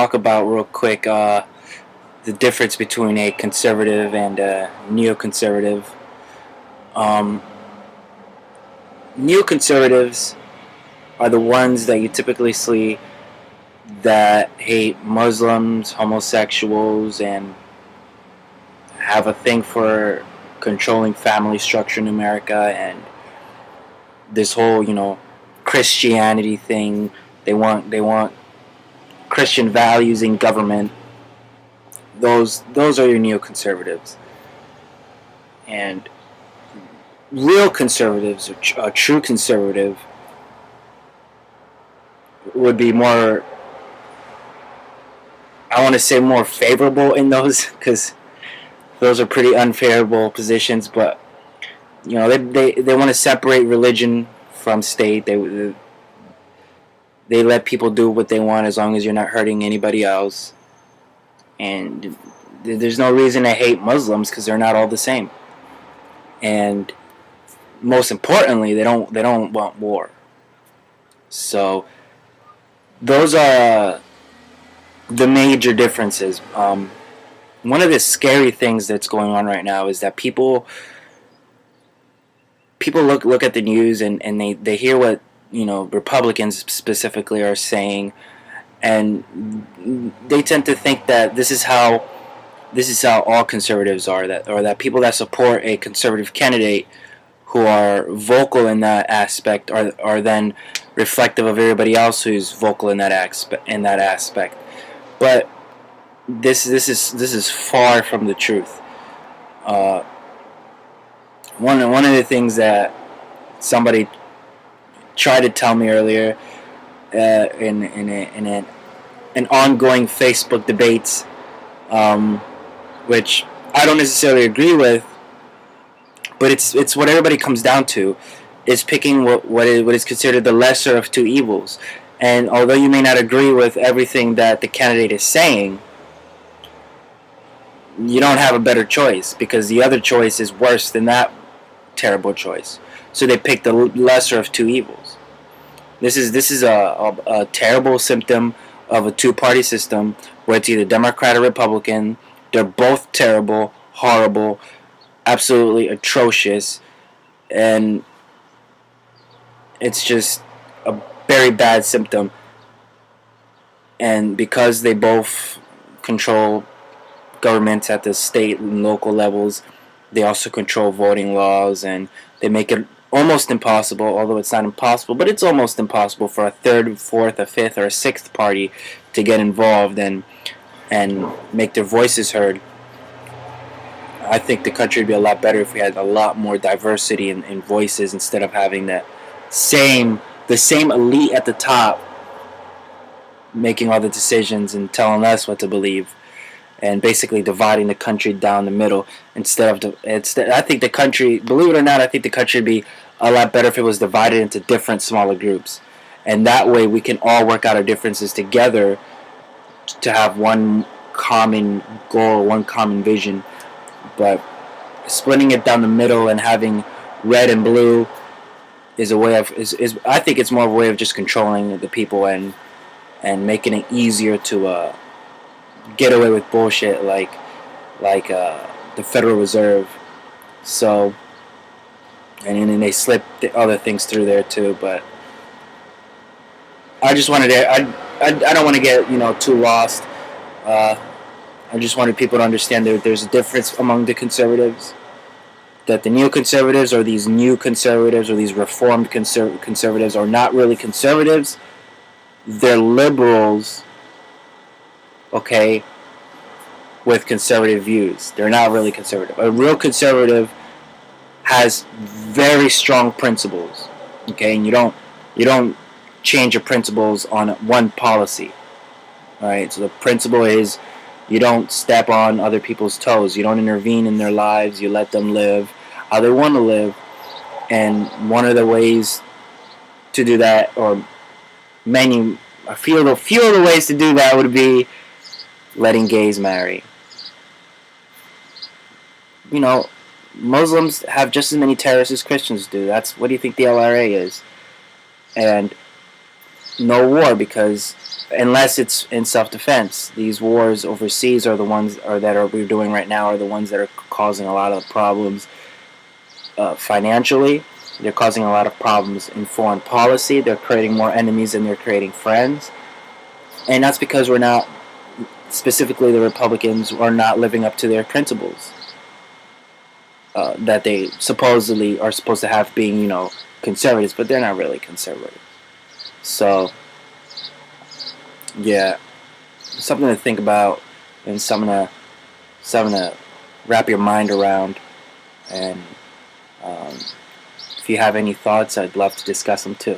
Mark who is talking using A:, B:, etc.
A: talk about real quick the difference between a conservative and a neoconservative. Um, Neoconservatives are the ones that you typically see that hate Muslims, homosexuals, and have a thing for controlling family structure in America and this whole, Christianity thing. They want Christian values in government. Those are your neoconservatives. And real conservatives, a true conservative, would be more, I want to say, more favorable in those, because those are pretty unfavorable positions. But they want to separate religion from state. They let people do what they want as long as you're not hurting anybody else. And there's no reason to hate Muslims because they're not all the same. And most importantly, they don't want war. So those are the major differences. One of the scary things that's going on right now is that people look at the news, and they hear what Republicans specifically are saying, and they tend to think that this is how all conservatives are, that people that support a conservative candidate who are vocal in that aspect are then reflective of everybody else who's vocal in that aspect. But this is far from the truth. Uh, one of the things that somebody tried to tell me earlier, in an ongoing Facebook debates, um, which I don't necessarily agree with, but it's what everybody comes down to, is picking what is considered the lesser of two evils. And although you may not agree with everything that the candidate is saying, you don't have a better choice because the other choice is worse than that terrible choice. So they pick the lesser of two evils. This is a terrible symptom of a two-party system where it's either Democrat or Republican. They're both terrible, horrible, absolutely atrocious, and it's just a very bad symptom. And because they both control governments at the state and local levels, they also control voting laws, and they make it almost impossible, although it's not impossible, but it's almost impossible for a third, fourth, a fifth, or a sixth party to get involved and make their voices heard. I think the country would be a lot better if we had a lot more diversity in voices instead of having the same elite at the top making all the decisions and telling us what to believe, and basically dividing the country down the middle I think the country, believe it or not, I think the country would be a lot better if it was divided into different smaller groups, and that way we can all work out our differences together to have one common goal, one common vision. But splitting it down the middle and having red and blue is a way of is I think it's more of a way of just controlling the people and making it easier to get away with bullshit like the Federal Reserve. So, and then they slip the other things through there too. But I just wanted to I don't want to get too lost. Uh, I just wanted people to understand that there's a difference among the conservatives. That the neoconservatives or these new conservatives or these reformed conservatives are not really conservatives. They're liberals, okay, with conservative views. They're not really conservative. A real conservative has very strong principles, okay, and you don't change your principles on one policy. All right, so the principle is you don't step on other people's toes. You don't intervene in their lives. You let them live how they want to live. And one of the ways to do that, or a few of the ways to do that, would be letting gays marry. Muslims have just as many terrorists as Christians do. What do you think the LRA is? And no war, because unless it's in self-defense. These wars overseas are the ones we're doing right now are the ones that are causing a lot of problems financially. They're causing a lot of problems in foreign policy. They're creating more enemies than they're creating friends, and that's because we're not, specifically the Republicans, are not living up to their principles that they supposedly are supposed to have, being, conservatives, but they're not really conservative. So yeah, something to think about and something to wrap your mind around. And if you have any thoughts, I'd love to discuss them too.